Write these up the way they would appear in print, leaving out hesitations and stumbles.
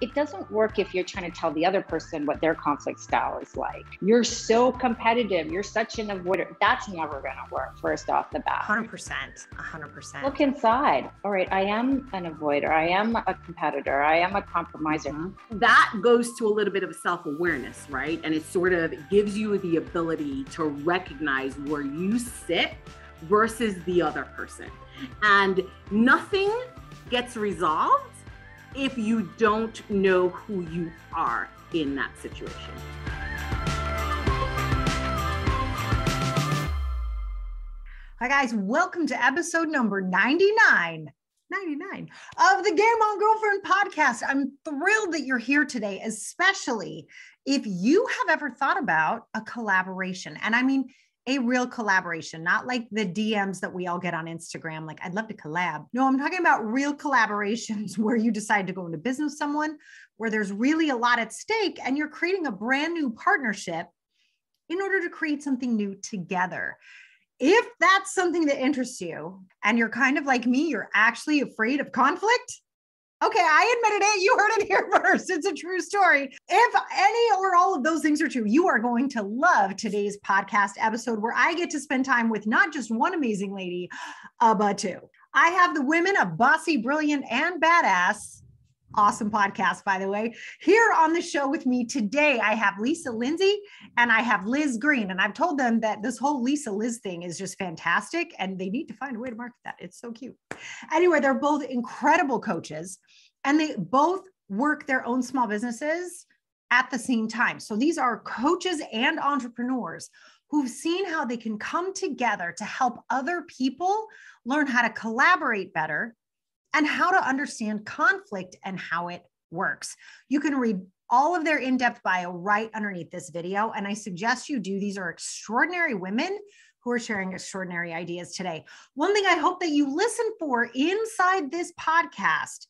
It doesn't work if you're trying to tell the other person what their conflict style is like. You're so competitive. You're such an avoider. That's never going to work first off the bat. 100%. Look inside. All right, I am an avoider. I am a competitor. I am a compromiser. Mm-hmm. That goes to a little bit of self-awareness, right? And it sort of gives you the ability to recognize where you sit versus the other person. And nothing gets resolved if you don't know who you are in that situation. Hi guys, welcome to episode number 99 of the Game On Girlfriend podcast. I'm thrilled that you're here today, especially if you have ever thought about a collaboration. And I mean, a real collaboration, not like the DMs that we all get on Instagram. Like, I'd love to collab. No, I'm talking about real collaborations where you decide to go into business with someone, where there's really a lot at stake and you're creating a brand new partnership in order to create something new together. If that's something that interests you and you're kind of like me, you're actually afraid of conflict. Okay, I admitted it. You heard it here first. It's a true story. If any or all of those things are true, you are going to love today's podcast episode where I get to spend time with not just one amazing lady, but two. I have the women of Bossy Brilliant and Badass. Awesome podcast, by the way. Here on the show with me today, I have Lindsey and I have Liz Green. And I've told them that this whole Liz thing is just fantastic and they need to find a way to market that. It's so cute. Anyway, they're both incredible coaches and they both work their own small businesses at the same time. So these are coaches and entrepreneurs who've seen how they can come together to help other people learn how to collaborate better and how to understand conflict and how it works. You can read all of their in-depth bio right underneath this video, and I suggest you do. These are extraordinary women who are sharing extraordinary ideas today. One thing I hope that you listen for inside this podcast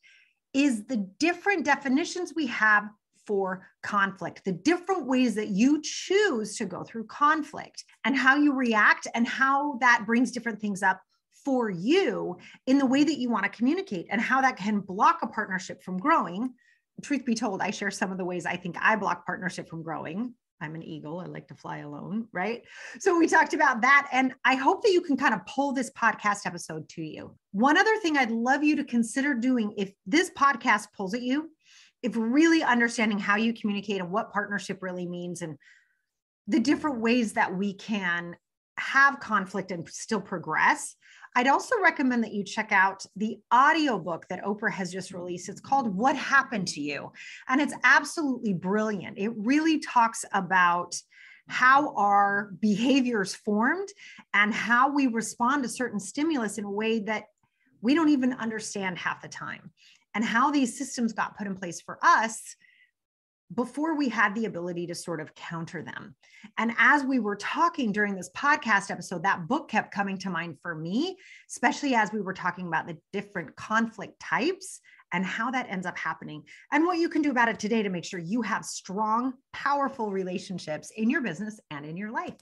is the different definitions we have for conflict, the different ways that you choose to go through conflict and how you react and how that brings different things up for you in the way that you want to communicate and how that can block a partnership from growing. Truth be told, I share some of the ways I think I block partnership from growing. I'm an eagle. I like to fly alone, right? So we talked about that. And I hope that you can kind of pull this podcast episode to you. One other thing I'd love you to consider doing if this podcast pulls at you, if really understanding how you communicate and what partnership really means and the different ways that we can have conflict and still progress, I'd also recommend that you check out the audiobook that Oprah has just released. It's called What Happened to You? And it's absolutely brilliant. It really talks about how our behaviors formed and how we respond to certain stimulus in a way that we don't even understand half the time, and how these systems got put in place for us before we had the ability to sort of counter them. And as we were talking during this podcast episode, that book kept coming to mind for me, especially as we were talking about the different conflict types and how that ends up happening and what you can do about it today to make sure you have strong, powerful relationships in your business and in your life.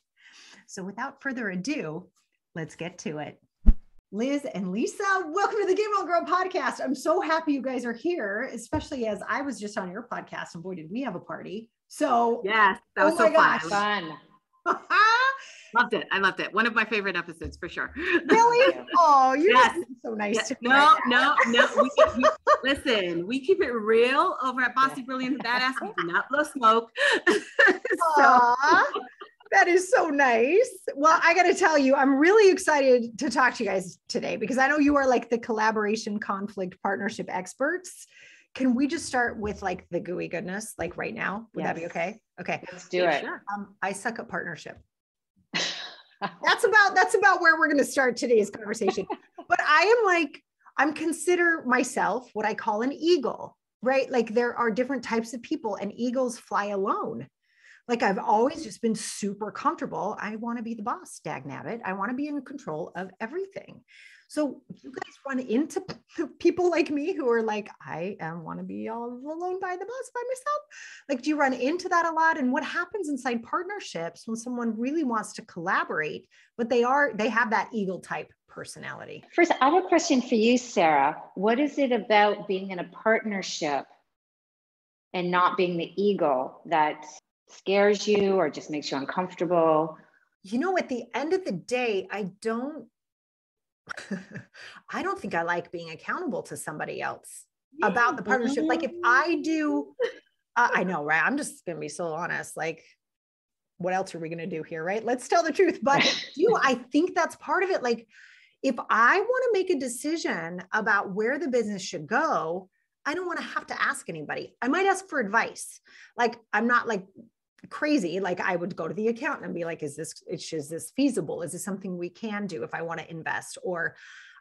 So without further ado, let's get to it. Liz and Lisa, welcome to the Game On Girl podcast. I'm so happy you guys are here, especially as I was just on your podcast and boy, did we have a party. So yes, that was so fun. Loved it. I loved it. One of my favorite episodes for sure. Really? Oh, you're just so nice to me. No. Listen, we keep it real over at Bossy Brilliant Badass. We do not blow smoke. That is so nice. Well, I got to tell you, I'm really excited to talk to you guys today because I know you are like the collaboration, conflict, partnership experts. Can we just start with like the gooey goodness, like right now? Would that be okay? Okay. Let's do it. Sure. I suck at partnership. That's about where we're going to start today's conversation. But I'm consider myself what I call an eagle, right? Like there are different types of people and eagles fly alone. Like I've always just been super comfortable. I want to be the boss, dagnabbit. I want to be in control of everything. So you guys run into people like me who are like, I want to be all alone by the bus by myself. Like, do you run into that a lot? And what happens inside partnerships when someone really wants to collaborate, but they have that eagle type personality? First, I have a question for you, Sarah. What is it about being in a partnership and not being the ego that scares you or just makes you uncomfortable. You know, at the end of the day, I don't think I like being accountable to somebody else about the partnership. Like if I do, I know, right? I'm just going to be so honest. Like, what else are we going to do here? Right? Let's tell the truth. But I think that's part of it. Like if I want to make a decision about where the business should go, I don't want to have to ask anybody. I might ask for advice. Like I'm not like crazy. Like I would go to the accountant and be like, is this feasible? Is this something we can do if I want to invest? Or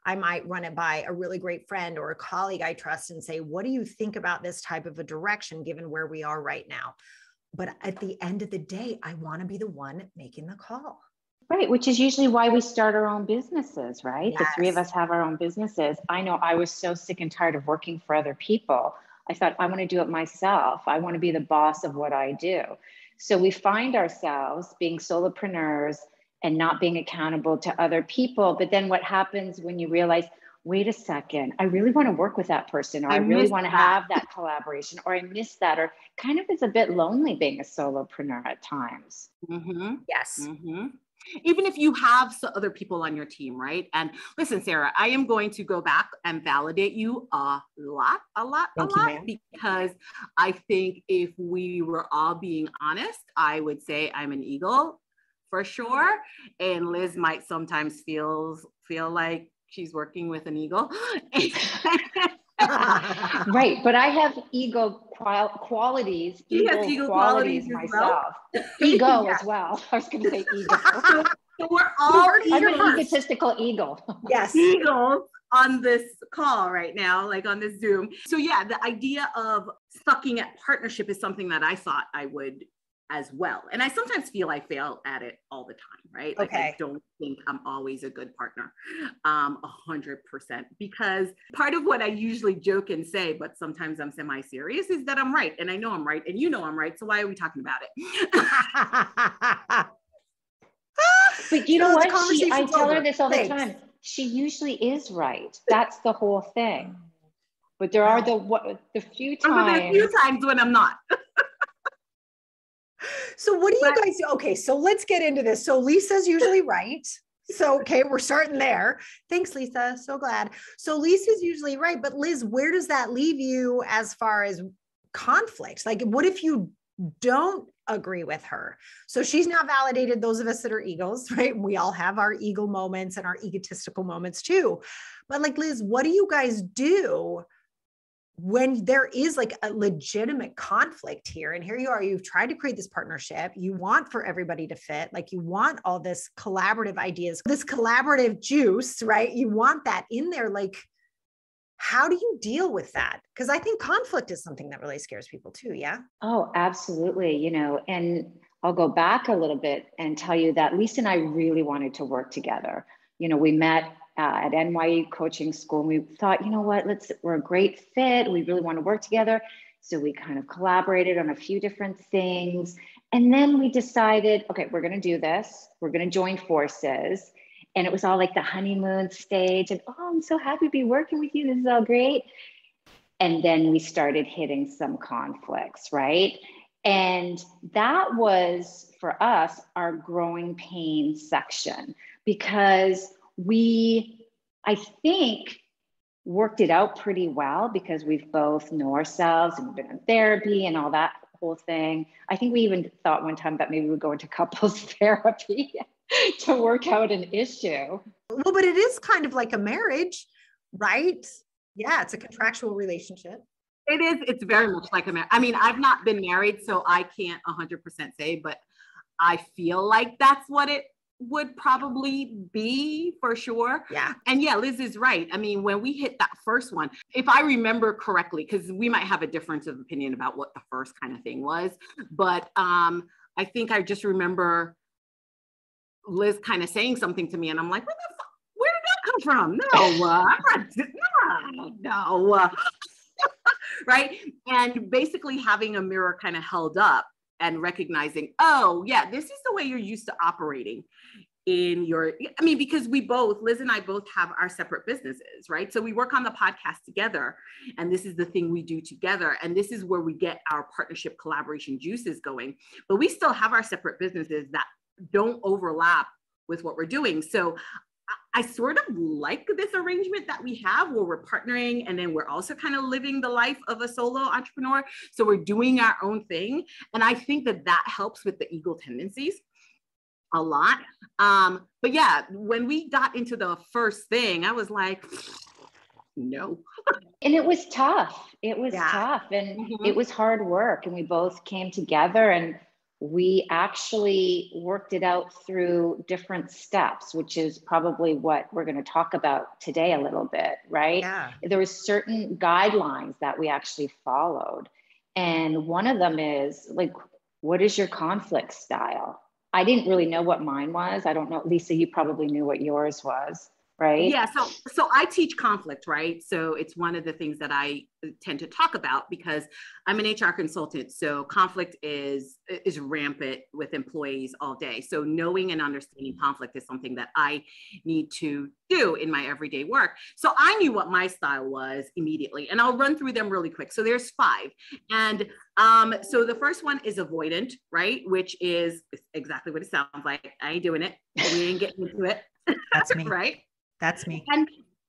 I might run it by a really great friend or a colleague I trust and say, what do you think about this type of a direction given where we are right now? But at the end of the day, I want to be the one making the call. Right, which is usually why we start our own businesses, right? Yes. The three of us have our own businesses. I know I was so sick and tired of working for other people. I thought, I want to do it myself. I want to be the boss of what I do. So we find ourselves being solopreneurs and not being accountable to other people. But then what happens when you realize, wait a second, I really want to work with that person, or I really want to have that collaboration, or I miss that, or kind of it's a bit lonely being a solopreneur at times. Mm-hmm. Yes. Mm-hmm. Even if you have other people on your team, right? And listen, Sarah, I am going to go back and validate you a lot, because I think if we were all being honest, I would say I'm an eagle for sure. And Liz might sometimes feel like she's working with an eagle. Right, but I have ego qualities. Ego qualities myself. Ego as well. I was going to say ego. So we're all I'm an egotistical eagle. Yes, eagles on this call right now, like on this Zoom. So yeah, the idea of sucking at partnership is something that I thought I would as well. And I sometimes feel I fail at it all the time, right? Like I don't think I'm always a good partner, 100%. Because part of what I usually joke and say, but sometimes I'm semi-serious, is that I'm right. And I know I'm right. And you know I'm right. So why are we talking about it? But you know what? I tell her this all the time. She usually is right. That's the whole thing. But there are the few times when I'm not. So what do you guys do? Okay, so let's get into this. So Lisa's usually right. So, okay, we're starting there. Thanks, Lisa. So glad. So Lisa's usually right. But Liz, where does that leave you as far as conflict? Like, what if you don't agree with her? So she's now validated those of us that are eagles, right? We all have our ego moments and our egotistical moments too. But like, Liz, what do you guys do when there is like a legitimate conflict here? And here you are, you've tried to create this partnership. You want for everybody to fit, like you want all this collaborative ideas, this collaborative juice, right? You want that in there. Like, how do you deal with that? Because I think conflict is something that really scares people too. Yeah. Oh, absolutely. You know, and I'll go back a little bit and tell you that Lisa and I really wanted to work together. You know, we met at NYU coaching school, and we thought, you know what, we're a great fit. We really want to work together. So we kind of collaborated on a few different things. And then we decided, okay, we're going to do this. We're going to join forces. And it was all like the honeymoon stage. And, oh, I'm so happy to be working with you. This is all great. And then we started hitting some conflicts, right? And that was, for us, our growing pain section, because I think, worked it out pretty well, because we've both know ourselves and we've been in therapy and all that whole thing. I think we even thought one time that maybe we'd go into couples therapy to work out an issue. Well, but it is kind of like a marriage, right? Yeah, it's a contractual relationship. It is. It's very much like a marriage. I mean, I've not been married, so I can't 100% say, but I feel like that's what it would probably be for sure. Yeah. And yeah, Liz is right. I mean, when we hit that first one, if I remember correctly, because we might have a difference of opinion about what the first kind of thing was, but I think I just remember Liz kind of saying something to me, and I'm like, where did that come from? No. Right. And basically having a mirror kind of held up and recognizing, oh yeah, this is the way you're used to operating. in your, I mean, because we both, Liz and I both have our separate businesses, right? So we work on the podcast together, and this is the thing we do together. And this is where we get our partnership collaboration juices going, but we still have our separate businesses that don't overlap with what we're doing. So I sort of like this arrangement that we have where we're partnering, and then we're also kind of living the life of a solo entrepreneur. So we're doing our own thing. And I think that that helps with the ego tendencies a lot. But yeah, when we got into the first thing, I was like, no. And it was tough. It was tough, and it was hard work. And we both came together, and we actually worked it out through different steps, which is probably what we're going to talk about today a little bit, right? Yeah. There was certain guidelines that we actually followed. And one of them is like, what is your conflict style? I didn't really know what mine was. I don't know. Lisa, you probably knew what yours was, right? Yeah. So I teach conflict, right? So it's one of the things that I tend to talk about because I'm an HR consultant. So conflict is rampant with employees all day. So knowing and understanding conflict is something that I need to do in my everyday work. So I knew what my style was immediately, and I'll run through them really quick. So there's 5. And so the first one is avoidant, right? Which is exactly what it sounds like. I ain't doing it. We ain't getting into it. That's me. Right? That's me.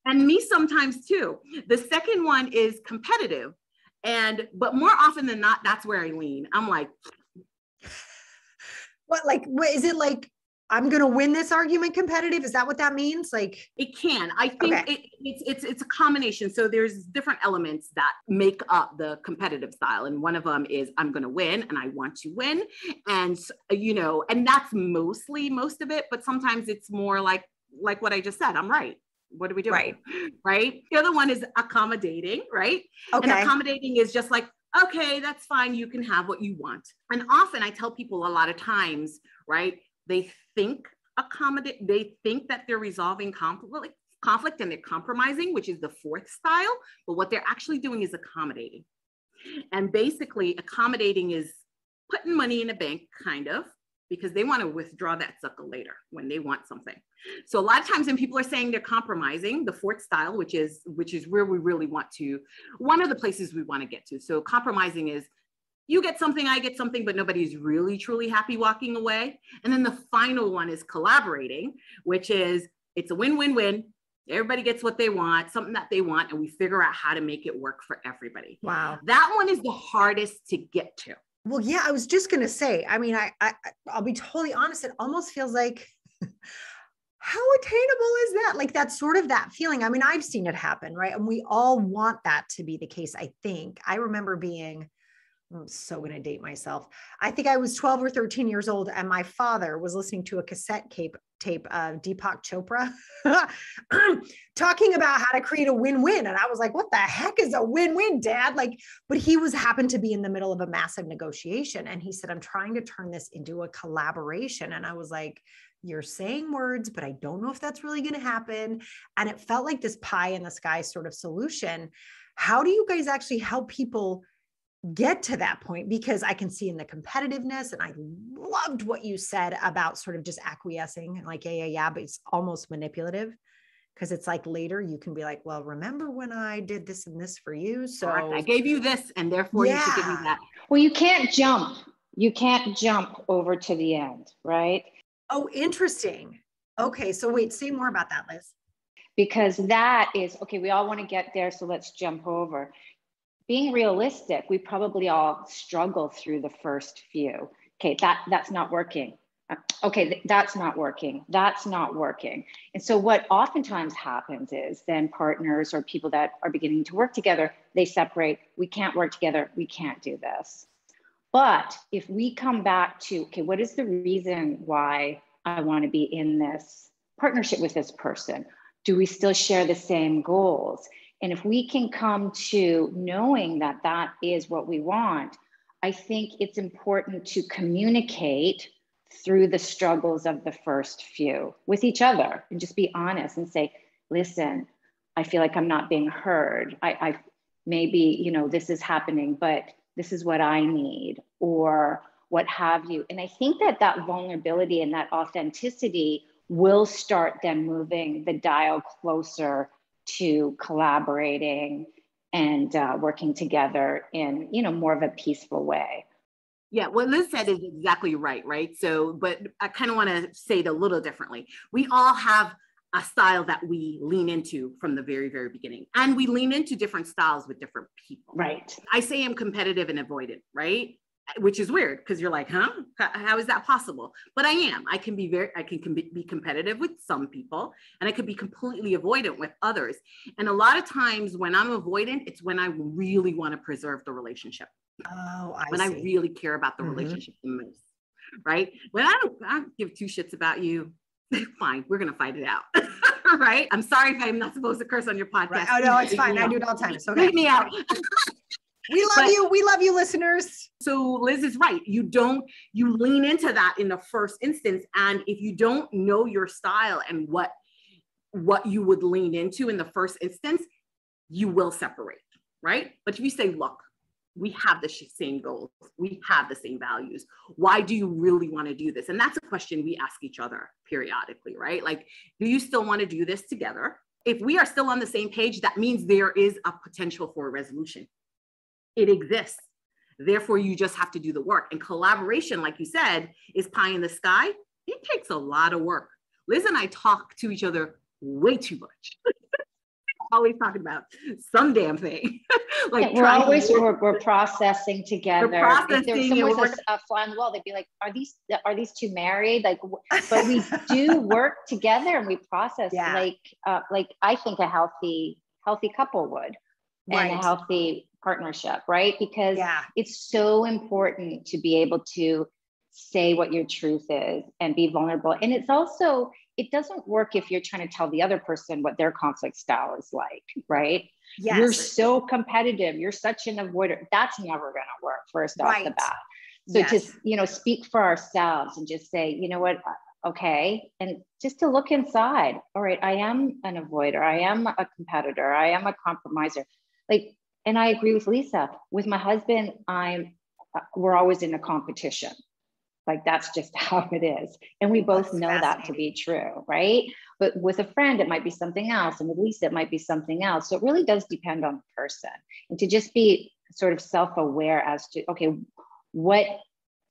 And me sometimes too. The second one is competitive. But more often than not, that's where I lean. I'm like, what is it like? I'm going to win this argument competitive. Is that what that means? Like it can, I think it's a combination. So there's different elements that make up the competitive style. And one of them is I'm going to win and I want to win. And, and that's mostly most of it, but sometimes it's more like what I just said, I'm right. What are we doing? Right. The other one is accommodating, right? Okay. And accommodating is just like, okay, that's fine. You can have what you want. And often I tell people a lot of times, right? They think that they're resolving conflict and they're compromising, which is the 4th style. But what they're actually doing is accommodating. And basically accommodating is putting money in a bank, kind of, because they want to withdraw that sucker later when they want something. So a lot of times when people are saying they're compromising, the 4th style, which is where we really want to, one of the places we want to get to. So compromising is you get something, I get something, but nobody's really truly happy walking away. And then the final one is collaborating, which is it's a win-win-win. Everybody gets what they want, something that they want, and we figure out how to make it work for everybody. Wow. That one is the hardest to get to. Well, yeah, I was just going to say, I mean, I'll be totally honest. It almost feels like, how attainable is that? Like that's sort of that feeling. I mean, I've seen it happen, right? And we all want that to be the case. I think I remember I'm so going to date myself. I think I was 12 or 13 years old and my father was listening to a cassette tape of Deepak Chopra talking about how to create a win-win. And I was like, what the heck is a win-win, Dad? But he happened to be in the middle of a massive negotiation. And he said, I'm trying to turn this into a collaboration. And I was like, you're saying words, but I don't know if that's really going to happen. And it felt like this pie in the sky sort of solution. How do you guys actually help people get to that point? Because I can see in the competitiveness, and I loved what you said about sort of just acquiescing and like, yeah, but it's almost manipulative because it's like later you can be like, well, remember when I did this and this for you? So I gave you this and therefore you should give me that. Well, you can't jump over to the end, right? Oh, interesting. Okay. So wait, say more about that, Liz. Because that is, okay, we all want to get there. So let's jump over. Being realistic, we probably all struggle through the first few. Okay, that's not working. Okay, that's not working. That's not working. And so what oftentimes happens is then partners or people that are beginning to work together, they separate. We can't work together. We can't do this. But if we come back to, okay, what is the reason why I want to be in this partnership with this person? Do we still share the same goals? And if we can come to knowing that that is what we want, I think it's important to communicate through the struggles of the first few with each other and just be honest and say, listen, I feel like I'm not being heard. I maybe, this is happening, but this is what I need or what have you. And I think that vulnerability and that authenticity will start then moving the dial closer to collaborating and working together in, more of a peaceful way. Yeah, what Liz said is exactly right, right? So, but I kind of want to say it a little differently. We all have a style that we lean into from the very, very beginning. And we lean into different styles with different people. Right. I say I'm competitive and avoidant, right? Which is weird because you're like, huh? How is that possible? But I am. I can be competitive with some people, and I could be completely avoidant with others. And a lot of times when I'm avoidant, it's when I really want to preserve the relationship. Oh, when see. I really care about the relationship the most, right? When I don't give two shits about you, fine, we're gonna fight it out. Right? I'm sorry if I'm not supposed to curse on your podcast. Right. Oh no, it's fine. I do it all the time. So leave me out. We love you. We love you, listeners. So Liz is right. You lean into that in the first instance. And if you don't know your style and what you would lean into in the first instance, you will separate, right? But if you say, look, we have the same goals. We have the same values. Why do you really want to do this? And that's a question we ask each other periodically, right? Like, do you still want to do this together? If we are still on the same page, that means there is a potential for a resolution. It exists. Therefore, you just have to do the work. And collaboration, like you said, is pie in the sky. It takes a lot of work. Liz and I talk to each other way too much. Always talking about some damn thing. Like we're processing together. We're processing, if there was a fly on the wall, they'd be like, are these two married? Like, but we do work together and we process like I think a healthy couple would, and a healthy partnership, right? Because it's so important to be able to say what your truth is and be vulnerable. And it's also, it doesn't work if you're trying to tell the other person what their conflict style is like, right? Yes. You're so competitive. You're such an avoider. That's never going to work first off the bat. So just, speak for ourselves and just say, you know what? Okay. And just to look inside. All right. I am an avoider. I am a competitor. I am a compromiser. And I agree with Lisa. With my husband, we're always in a competition. Like, that's just how it is. And we both know that to be true, right? But with a friend, it might be something else. And with Lisa, it might be something else. So it really does depend on the person. And to just be sort of self-aware as to, okay, what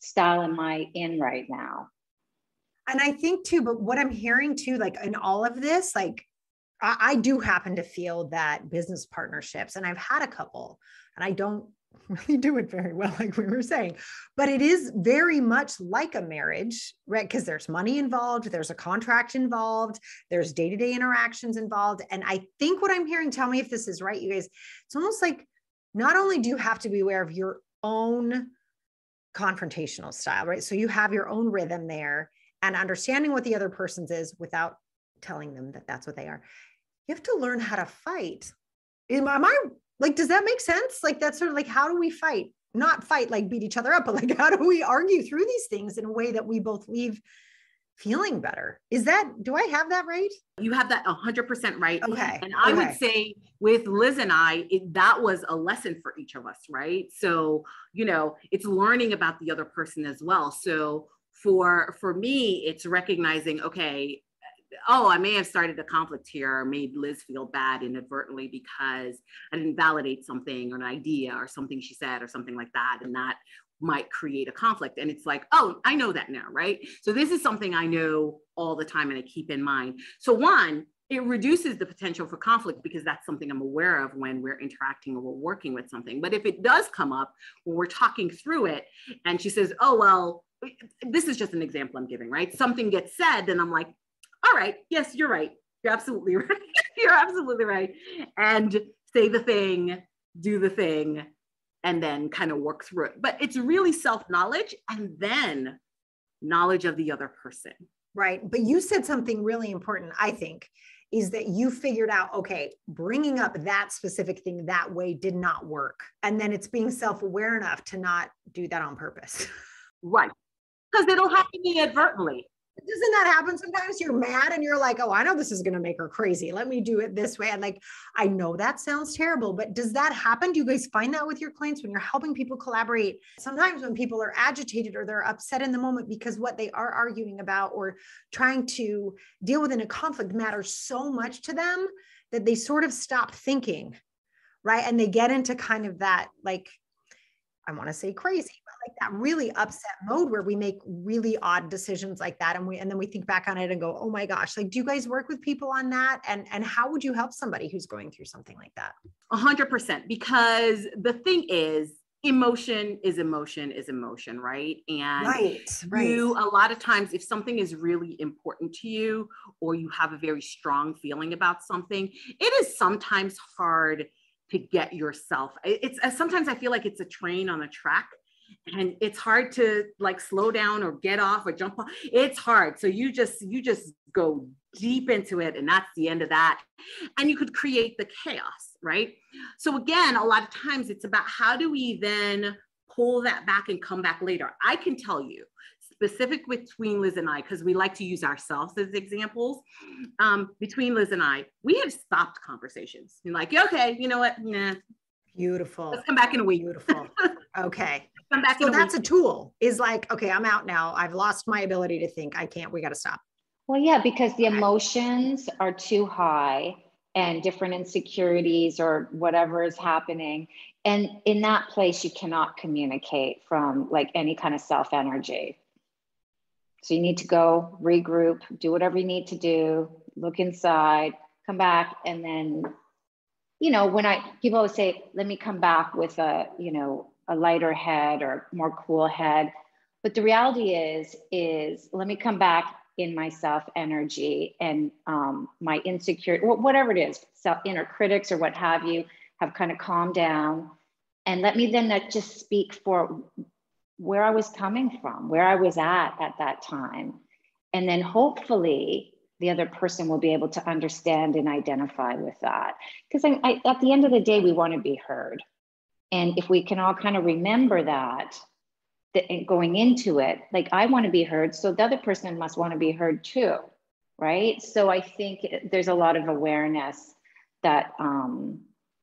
style am I in right now? And I think too, but what I'm hearing too, like in all of this, like I do happen to feel that business partnerships, and I've had a couple, and I don't really do it very well, like we were saying, but it is very much like a marriage, right? Because there's money involved, there's a contract involved, there's day-to-day interactions involved. And I think what I'm hearing, tell me if this is right, you guys, it's almost like not only do you have to be aware of your own confrontational style, right? So you have your own rhythm there, and understanding what the other person's is without telling them that that's what they are. You have to learn how to fight. Am I like, does that make sense? Like, that's sort of like, how do we fight? Not fight, like beat each other up, but like, how do we argue through these things in a way that we both leave feeling better? Do I have that right? You have that 100% right. Okay. And I would say with Liz and I, that was a lesson for each of us, right? So, it's learning about the other person as well. So for me, it's recognizing, okay, I may have started a conflict here or made Liz feel bad inadvertently because I didn't validate something or an idea or something she said or something like that. And that might create a conflict. And it's like, I know that now, right? So this is something I know all the time and I keep in mind. So one, it reduces the potential for conflict because that's something I'm aware of when we're interacting or we're working with something. But if it does come up when we're talking through it and she says, this is just an example I'm giving, right? Something gets said, then I'm like, all right, yes, you're right. You're absolutely right. You're absolutely right. And say the thing, do the thing, and then kind of work through it. But it's really self-knowledge and then knowledge of the other person. Right. But you said something really important, I think, is that you figured out, okay, bringing up that specific thing that way did not work. And then it's being self-aware enough to not do that on purpose. Right. Because it'll happen inadvertently. Doesn't that happen sometimes? You're mad and you're like, oh, I know this is going to make her crazy. Let me do it this way. And like, I know that sounds terrible, but does that happen? Do you guys find that with your clients when you're helping people collaborate? Sometimes when people are agitated or they're upset in the moment because what they are arguing about or trying to deal with in a conflict matters so much to them that they sort of stop thinking, right? And they get into kind of that, like, I want to say crazy, but like that really upset mode where we make really odd decisions like that. And then we think back on it and go, oh my gosh, like, do you guys work with people on that? And how would you help somebody who's going through something like that? 100%, because the thing is, emotion is emotion is emotion, right? And you, a lot of times, if something is really important to you, or you have a very strong feeling about something, it is sometimes hard to get yourself. It's sometimes I feel like it's a train on a track and it's hard to like slow down or get off or jump off. It's hard. So you just go deep into it, and that's the end of that. And you could create the chaos, right? So again, a lot of times it's about how do we then pull that back and come back later. I can tell you, specific between Liz and I, because we like to use ourselves as examples. Between Liz and I, we have stopped conversations. You're like, okay, you know what? Nah. Beautiful. Let's come back in a week. Beautiful. Okay. Come back so in a that's week. A tool is like, okay, I'm out now. I've lost my ability to think. I can't, we got to stop. Well, yeah, because the emotions are too high and different insecurities or whatever is happening. And in that place, you cannot communicate from like any kind of self energy. So you need to go regroup, do whatever you need to do, look inside, come back. And then, you know, people always say, let me come back with a lighter head or more cool head. But the reality is let me come back in my self energy and my insecurity, whatever it is, inner critics or what have you, have kind of calmed down. And let me then just speak for where I was coming from, where I was at that time. And then hopefully the other person will be able to understand and identify with that. Because at the end of the day, we want to be heard. And if we can all kind of remember that going into it, like I want to be heard, so the other person must want to be heard too, right? So I think there's a lot of awareness that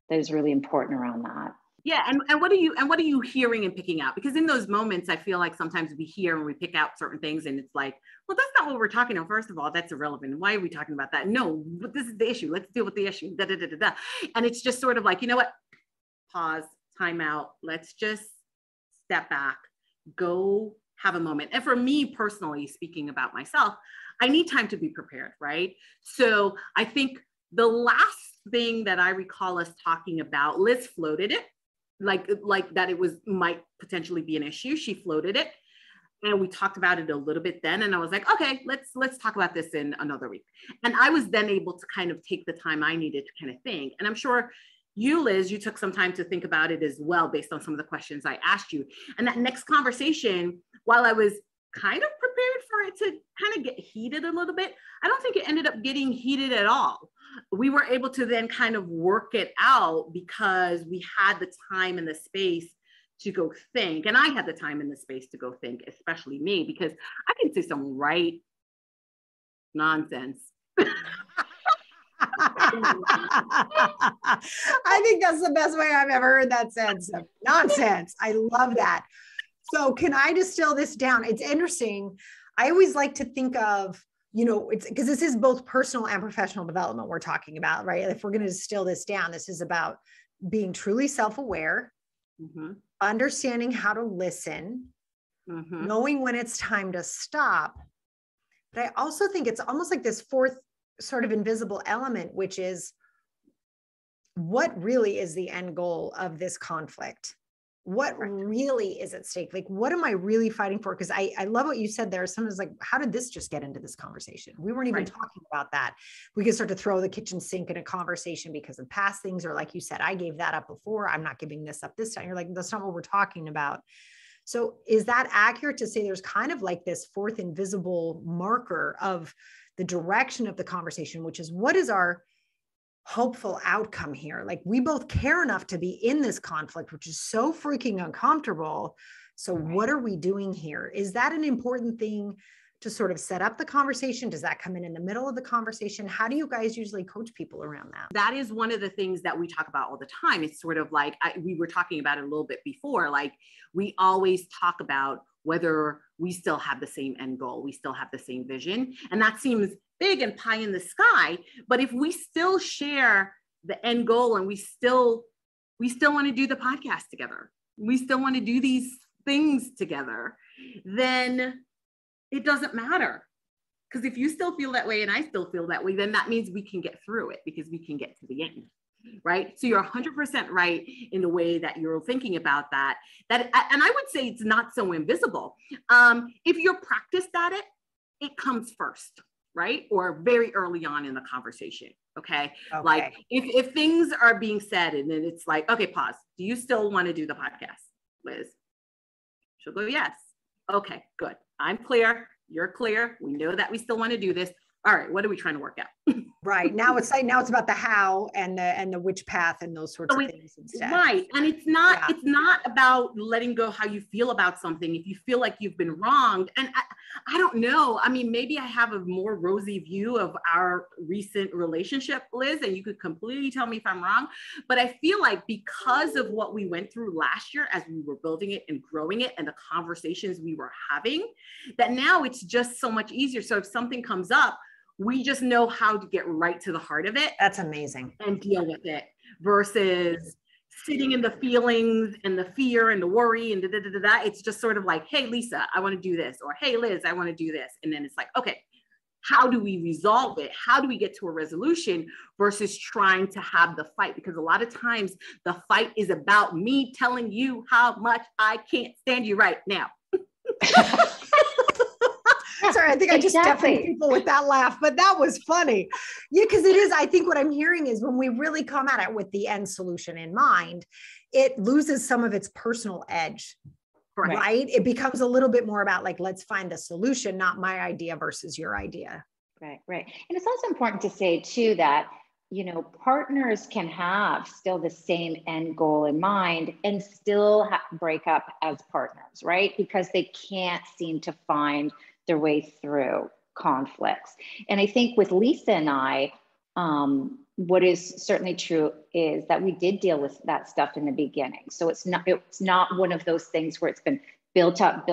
is really important around that. Yeah. And what are you hearing and picking out? Because in those moments, I feel like sometimes we hear and we pick out certain things and it's like, well, that's not what we're talking about. First of all, that's irrelevant. Why are we talking about that? No, but this is the issue. Let's deal with the issue. Da, da, da, da, da. And it's just sort of like, you know what? Pause, time out. Let's just step back, go have a moment. And for me personally, speaking about myself, I need time to be prepared, right? So I think the last thing that I recall us talking about, Liz floated it. Like that it might potentially be an issue. She floated it and we talked about it a little bit then. And I was like, okay, let's talk about this in another week. And I was then able to kind of take the time I needed to kind of think. And I'm sure you, Liz, you took some time to think about it as well, based on some of the questions I asked you. And that next conversation, while I was kind of prepared for it to kind of get heated a little bit, I don't think it ended up getting heated at all. We were able to then kind of work it out because we had the time and the space to go think. And I had the time and the space to go think, especially me, because I can say some right nonsense. I think that's the best way I've ever heard that said. Nonsense. I love that. So can I distill this down? It's interesting. I always like to think of, it's because this is both personal and professional development we're talking about, right? If we're going to distill this down, this is about being truly self-aware, understanding how to listen, knowing when it's time to stop. But I also think it's almost like this fourth sort of invisible element, which is what really is the end goal of this conflict? What really is at stake? Like, what am I really fighting for? Because I love what you said there. Someone's like, how did this just get into this conversation? We weren't even talking about that. We could start to throw the kitchen sink in a conversation because of past things. Or like you said, I gave that up before. I'm not giving this up this time. You're like, that's not what we're talking about. So is that accurate to say there's kind of like this fourth invisible marker of the direction of the conversation, which is what is our hopeful outcome here? Like, we both care enough to be in this conflict, which is so freaking uncomfortable. So what are we doing here? Is that an important thing to sort of set up the conversation? Does that come in the middle of the conversation? How do you guys usually coach people around that? That is one of the things that we talk about all the time. It's sort of like, we were talking about it a little bit before, like we always talk about whether we still have the same end goal, we still have the same vision. And that seems big and pie in the sky, but if we still share the end goal and we still want to do the podcast together, we still want to do these things together, then it doesn't matter. Because if you still feel that way and I still feel that way, then that means we can get through it because we can get to the end, right? So you're 100% right in the way that you're thinking about that. And I would say it's not so invisible. If you're practiced at it, it comes first, right? Or very early on in the conversation, okay? Like if things are being said and then it's like, okay, pause. Do you still want to do the podcast, Liz? She'll go, yes. Okay, good. I'm clear. You're clear. We know that we still want to do this. All right, what are we trying to work out? Right. Now it's about the how and the which path and those sorts of things instead. Right. And it's not about letting go how you feel about something. If you feel like you've been wronged, and I don't know. I mean, maybe I have a more rosy view of our recent relationship, Liz, and you could completely tell me if I'm wrong. But I feel like because of what we went through last year as we were building it and growing it and the conversations we were having, that now it's just so much easier. So if something comes up, we just know how to get right to the heart of it. That's amazing. And deal with it versus sitting in the feelings and the fear and the worry and da-da-da-da-da. It's just sort of like, hey, Lisa, I want to do this. Or hey, Liz, I want to do this. And then it's like, okay, how do we resolve it? How do we get to a resolution versus trying to have the fight? Because a lot of times the fight is about me telling you how much I can't stand you right now. Sorry, I think I just deafened people with that laugh, but that was funny. Yeah, because it is, I think what I'm hearing is when we really come at it with the end solution in mind, it loses some of its personal edge, right? It becomes a little bit more about like, let's find the solution, not my idea versus your idea. Right. And it's also important to say too that, you know, partners can have still the same end goal in mind and still break up as partners, right? Because they can't seem to find their way through conflicts. And I think with Lisa and I, what is certainly true is that we did deal with that stuff in the beginning. So it's not one of those things where it's been built up.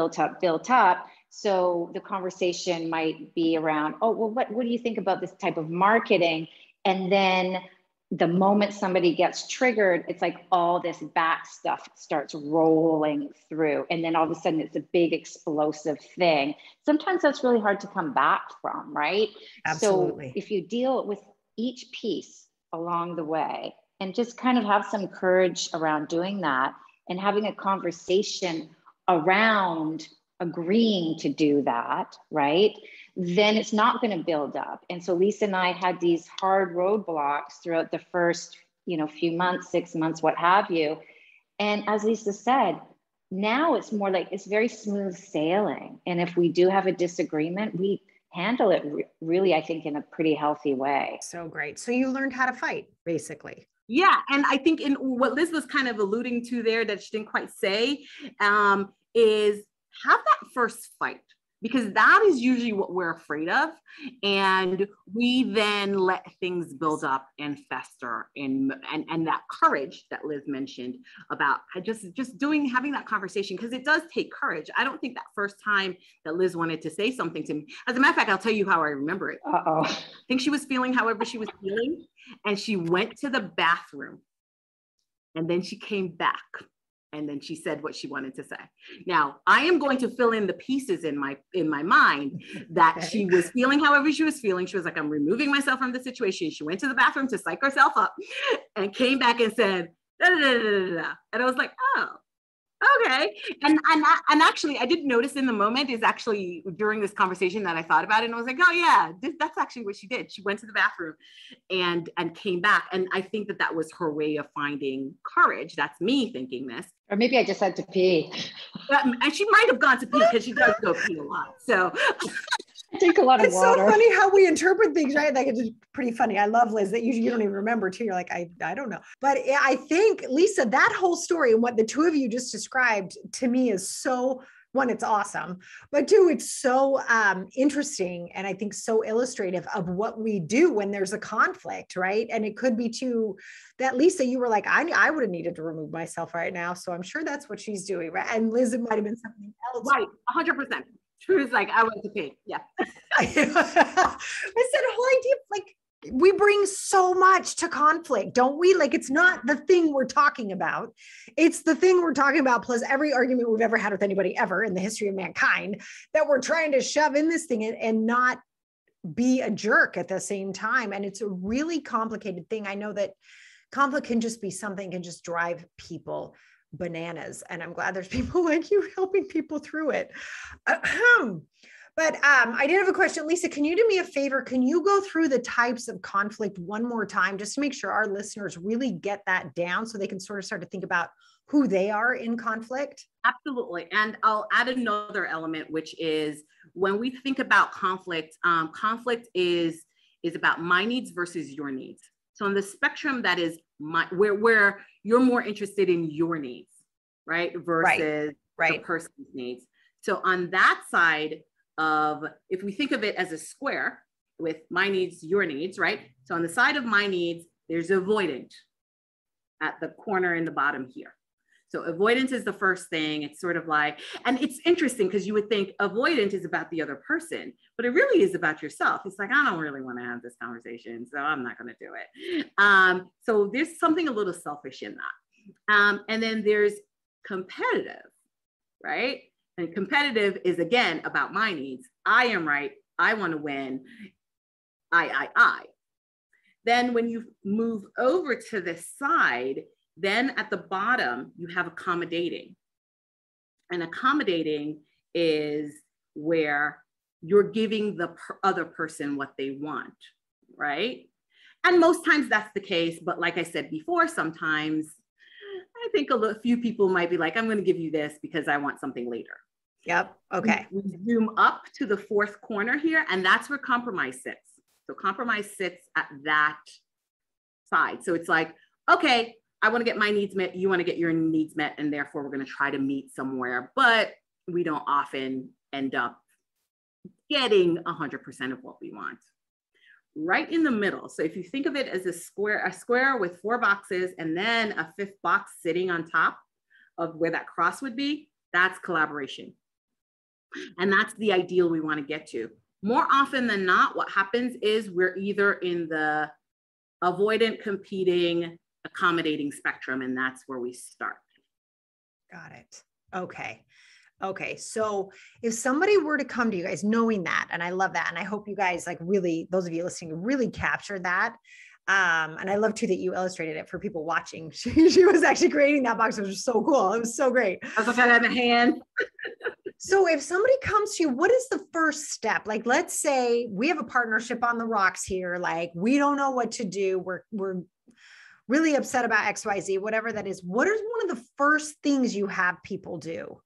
So the conversation might be around, oh, well, what do you think about this type of marketing? And then the moment somebody gets triggered, it's like all this back stuff starts rolling through. And then all of a sudden it's a big explosive thing. Sometimes that's really hard to come back from, right? Absolutely. So if you deal with each piece along the way and just kind of have some courage around doing that and having a conversation around agreeing to do that, right? Then it's not going to build up. And so Lisa and I had these hard roadblocks throughout the first, few months, 6 months, what have you. And as Lisa said, now it's more like it's very smooth sailing. And if we do have a disagreement, we handle it really, I think, in a pretty healthy way. So great. So you learned how to fight, basically. Yeah. And I think in what Liz was kind of alluding to there that she didn't quite say is have that first fight, because that is usually what we're afraid of. And we then let things build up and fester and that courage that Liz mentioned about just having that conversation, because it does take courage. I don't think that first time that Liz wanted to say something to me, as a matter of fact, I'll tell you how I remember it. I think she was feeling however she was feeling, and she went to the bathroom and then she came back. And then she said what she wanted to say. Now, I am going to fill in the pieces in my mind that she was feeling however she was feeling. She was like, I'm removing myself from the situation. She went to the bathroom to psych herself up and came back and said, da, da, da, da, da, da. And I was like, oh, okay. And actually, I didn't notice in the moment is actually during this conversation that I thought about it. And I was like, oh yeah, that's actually what she did. She went to the bathroom and came back. And I think that was her way of finding courage. That's me thinking this. Or maybe I just had to pee. And she might have gone to pee because she does go pee a lot. So I drink a lot of water. It's so funny how we interpret things, right? Like it's pretty funny. I love Liz that you don't even remember too. You're like, I don't know. But I think, Lisa, that whole story and what the two of you just described to me is so one, it's awesome, but two, it's so interesting. And I think so illustrative of what we do when there's a conflict, right? And it could be too, that Lisa, you were like, I would have needed to remove myself right now. So I'm sure that's what she's doing, right? And Liz, it might've been something else. Right, 100%. True's like, I went to pee. Yeah. I said, whole idea, like, we bring so much to conflict, don't we? Like, it's not the thing we're talking about. It's the thing we're talking about, plus every argument we've ever had with anybody ever in the history of mankind, that we're trying to shove in this thing and not be a jerk at the same time. And it's a really complicated thing. I know that conflict can just be something, can just drive people bananas. And I'm glad there's people like you helping people through it. But I did have a question. Lisa, can you do me a favor? Can you go through the types of conflict one more time, just to make sure our listeners really get that down so they can sort of start to think about who they are in conflict? Absolutely. And I'll add another element, which is when we think about conflict, conflict is about my needs versus your needs. So on the spectrum, that is where you're more interested in your needs, right? Versus the person's needs. So on that side of, if we think of it as a square with my needs, your needs, right? So on the side of my needs, there's avoidant at the corner in the bottom here. So avoidance is the first thing. It's sort of like, and it's interesting because you would think avoidant is about the other person, but it really is about yourself. It's like, I don't really want to have this conversation, so I'm not going to do it. So there's something a little selfish in that. And then there's competitive, right? And competitive is, again, about my needs. I am right. I want to win. I. Then when you move over to this side, then at the bottom, you have accommodating. And accommodating is where you're giving the other person what they want, right? And most times that's the case. But like I said before, sometimes I think a few people might be like, I'm going to give you this because I want something later. Yep. Okay. We zoom up to the fourth corner here, and that's where compromise sits. So compromise sits at that side. So it's like, okay, I want to get my needs met. You want to get your needs met. And therefore we're going to try to meet somewhere, but we don't often end up getting 100% of what we want. Right in the middle. So if you think of it as a square with 4 boxes and then a 5th box sitting on top of where that cross would be, that's collaboration. And that's the ideal we want to get to. More often than not, what happens is we're either in the avoidant, competing, accommodating spectrum, and that's where we start. Got it. Okay. Okay. So if somebody were to come to you guys knowing that, and I love that, and I hope you guys like really, those of you listening, really capture that. And I love too that you illustrated it for people watching. She was actually creating that box. It was so cool. It was so great. I was looking at my hand. So if somebody comes to you, what is the first step? Like, let's say we have a partnership on the rocks here. Like, we don't know what to do. We're really upset about XYZ, whatever that is. What is one of the first things you have people do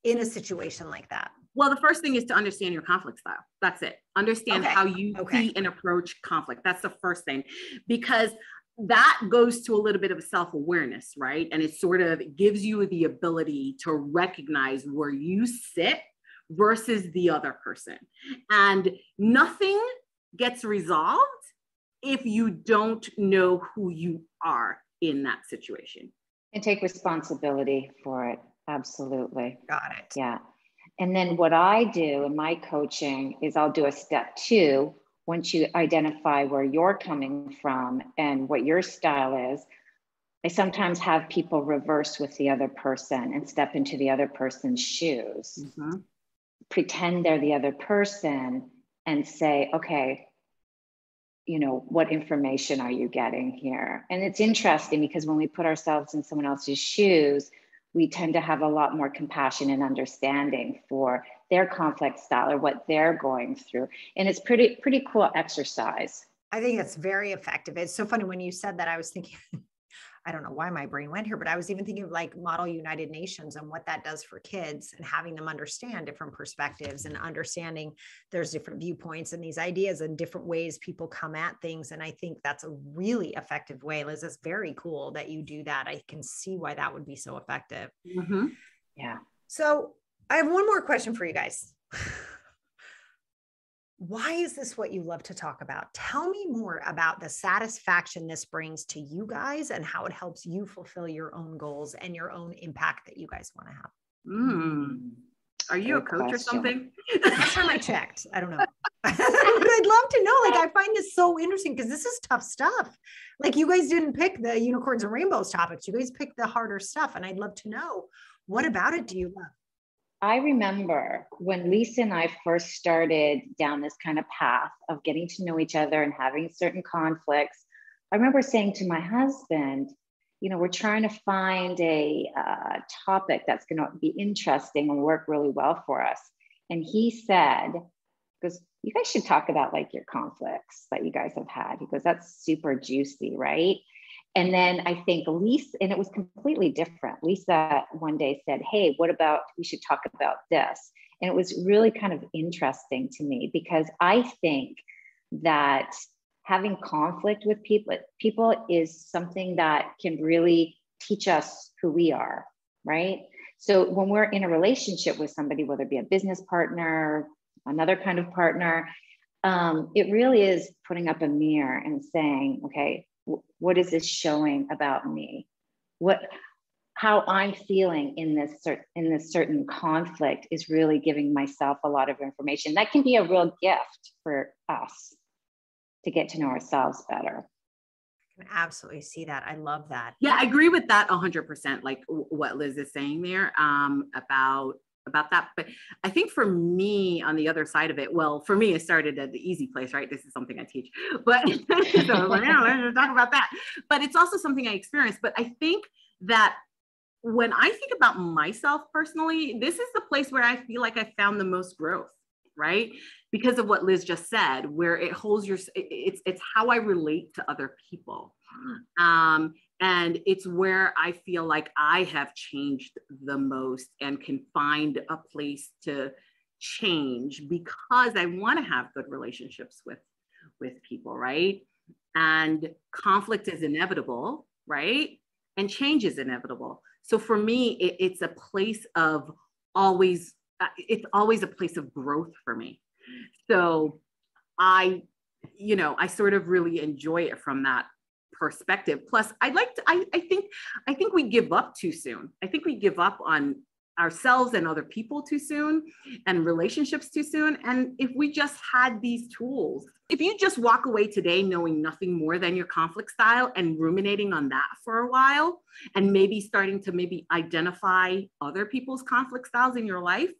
in a situation like that? Well, the first thing is to understand your conflict style. That's it. Understand how you see and approach conflict. That's the first thing, because that goes to a little bit of self-awareness, right? And it sort of gives you the ability to recognize where you sit versus the other person. And nothing gets resolved if you don't know who you are in that situation. And take responsibility for it. Absolutely. Got it. Yeah. And then what I do in my coaching is I'll do a step 2. Once you identify where you're coming from and what your style is, I sometimes have people reverse with the other person and step into the other person's shoes, pretend they're the other person and say, okay, you know, what information are you getting here? And it's interesting because when we put ourselves in someone else's shoes, we tend to have a lot more compassion and understanding for their conflict style or what they're going through. And it's pretty cool exercise. I think it's very effective. It's so funny when you said that, I was thinking, I don't know why my brain went here, but I was even thinking of like Model United Nations and what that does for kids and having them understand different perspectives and understanding there's different viewpoints and these ideas and different ways people come at things. And I think that's a really effective way. Liz, it's very cool that you do that. I can see why that would be so effective. Yeah. So I have one more question for you guys. Why is this what you love to talk about? Tell me more about the satisfaction this brings to you guys and how it helps you fulfill your own goals and your own impact that you guys want to have. Are you a coach or something? Last time I checked, I don't know. But I'd love to know. Like, I find this so interesting because this is tough stuff. Like, you guys didn't pick the unicorns and rainbows topics. You guys picked the harder stuff. And I'd love to know, what about it do you love? I remember when Lisa and I first started down this kind of path of getting to know each other and having certain conflicts. I remember saying to my husband, we're trying to find a topic that's going to be interesting and work really well for us. And he said, because you guys should talk about like your conflicts that you guys have had. He goes, that's super juicy, right? And then I think Lisa, and it was completely different. Lisa one day said, hey, what about, we should talk about this. And it was really kind of interesting to me because I think that having conflict with people is something that can really teach us who we are, right? So when we're in a relationship with somebody, whether it be a business partner, another kind of partner, it really is putting up a mirror and saying, okay, what is this showing about me? How I'm feeling in this certain conflict is really giving myself a lot of information. That can be a real gift for us to get to know ourselves better. I can absolutely see that. I love that. Yeah, I agree with that 100%. Like what Liz is saying there about that. But I think for me, on the other side of it, well, for me, it started at the easy place, right? This is something I teach, but so I was like, let's talk about that. But it's also something I experienced. But I think that when I think about myself personally, this is the place where I feel like I found the most growth, right? Because of what Liz just said, where it holds it's how I relate to other people. And it's where I feel like I have changed the most and can find a place to change because I want to have good relationships with people, right? And conflict is inevitable, right? And change is inevitable. So for me, it's a place of it's always a place of growth for me. So I sort of really enjoy it from that perspective. Plus, I think we give up too soon. I think we give up on ourselves and other people too soon and relationships too soon. And if we just had these tools, if you just walk away today knowing nothing more than your conflict style and ruminating on that for a while, and maybe starting to identify other people's conflict styles in your life,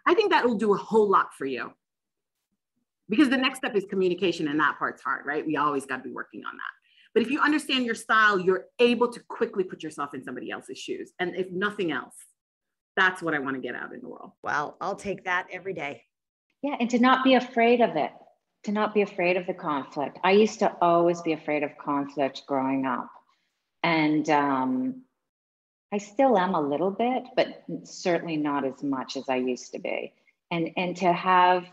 I think that will do a whole lot for you. Because the next step is communication, and that part's hard, right? We always got to be working on that. But if you understand your style, you're able to quickly put yourself in somebody else's shoes. And if nothing else, that's what I want to get out in the world. Well, I'll take that every day. Yeah, and to not be afraid of it, to not be afraid of the conflict. I used to always be afraid of conflict growing up. And I still am a little bit, but certainly not as much as I used to be. And to have,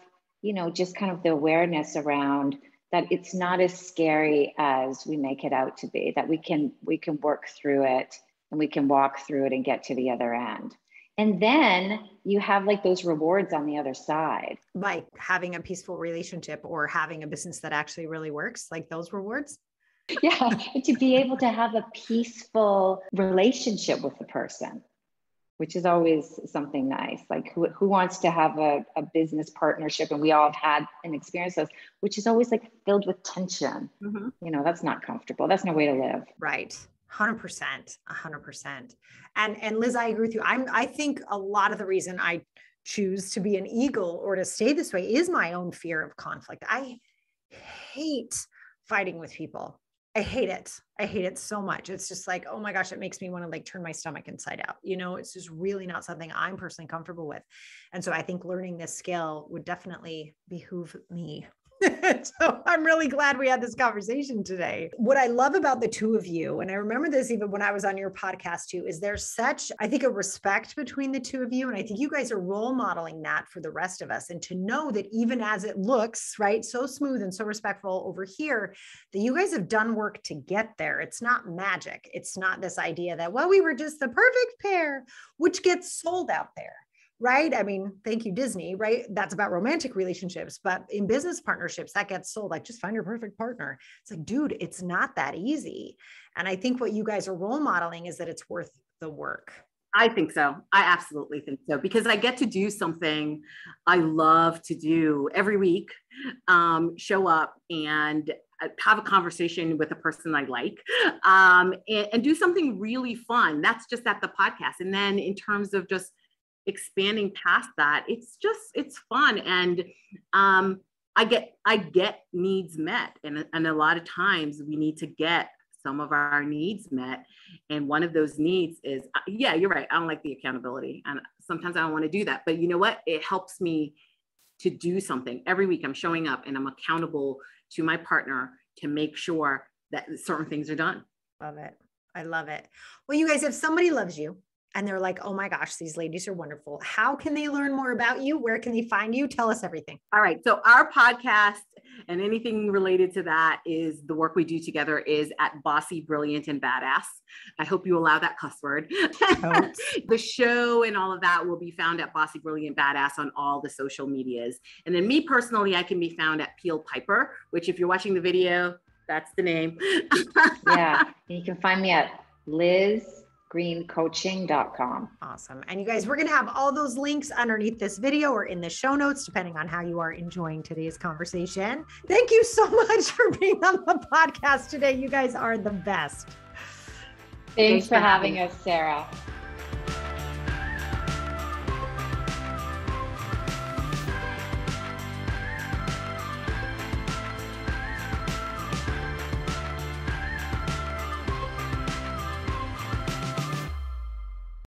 just kind of the awareness around that it's not as scary as we make it out to be, that we can work through it and we can walk through it and get to the other end. And then you have like those rewards on the other side. Like having a peaceful relationship or having a business that actually really works, like those rewards. Yeah, to be able to have a peaceful relationship with the person, which is always something nice. Like who wants to have a business partnership? And we all have had an experience of, which is always like filled with tension. Mm-hmm. That's not comfortable. That's no way to live. Right. 100%. And Liz, I agree with you. I think a lot of the reason I choose to be an eagle or to stay this way is my own fear of conflict. I hate fighting with people. I hate it. I hate it so much. It's just like, oh my gosh, it makes me want to like turn my stomach inside out. It's just really not something I'm personally comfortable with. And so I think learning this skill would definitely behoove me. So I'm really glad we had this conversation today. What I love about the two of you, and I remember this even when I was on your podcast too, is there's such, I think, a respect between the two of you. And I think you guys are role modeling that for the rest of us. And to know that even as it looks, right, so smooth and so respectful over here, that you guys have done work to get there. It's not magic. It's not this idea that, well, we were just the perfect pair, which gets sold out there. right? I mean, thank you, Disney, right? That's about romantic relationships, but in business partnerships, that gets sold like, just find your perfect partner. It's like, dude, it's not that easy. And I think what you guys are role modeling is that it's worth the work. I think so. I absolutely think so, because I get to do something I love to do every week, show up and have a conversation with a person I like, and do something really fun. That's just at the podcast. And then in terms of just expanding past that, it's fun. And I get needs met. And a lot of times we need to get some of our needs met. And one of those needs is, yeah, you're right. I don't like the accountability. And sometimes I don't want to do that, but you know what? It helps me to do something. Every week I'm showing up and I'm accountable to my partner to make sure that certain things are done. Love it. I love it. Well, you guys, if somebody loves you and they're like, oh my gosh, these ladies are wonderful, how can they learn more about you? Where can they find you? Tell us everything. All right. So our podcast and anything related to that is the work we do together is at Bossy Brilliant and Badass. I hope you allow that cuss word. The show and all of that will be found at Bossy Brilliant Badass on all the social medias. And then me personally, I can be found at Peel Piper, which if you're watching the video, that's the name. Yeah. And you can find me at lizgreencoaching.com. Awesome. And you guys, we're going to have all those links underneath this video or in the show notes, depending on how you are enjoying today's conversation. Thank you so much for being on the podcast today. You guys are the best. Thanks for having us, Sarah.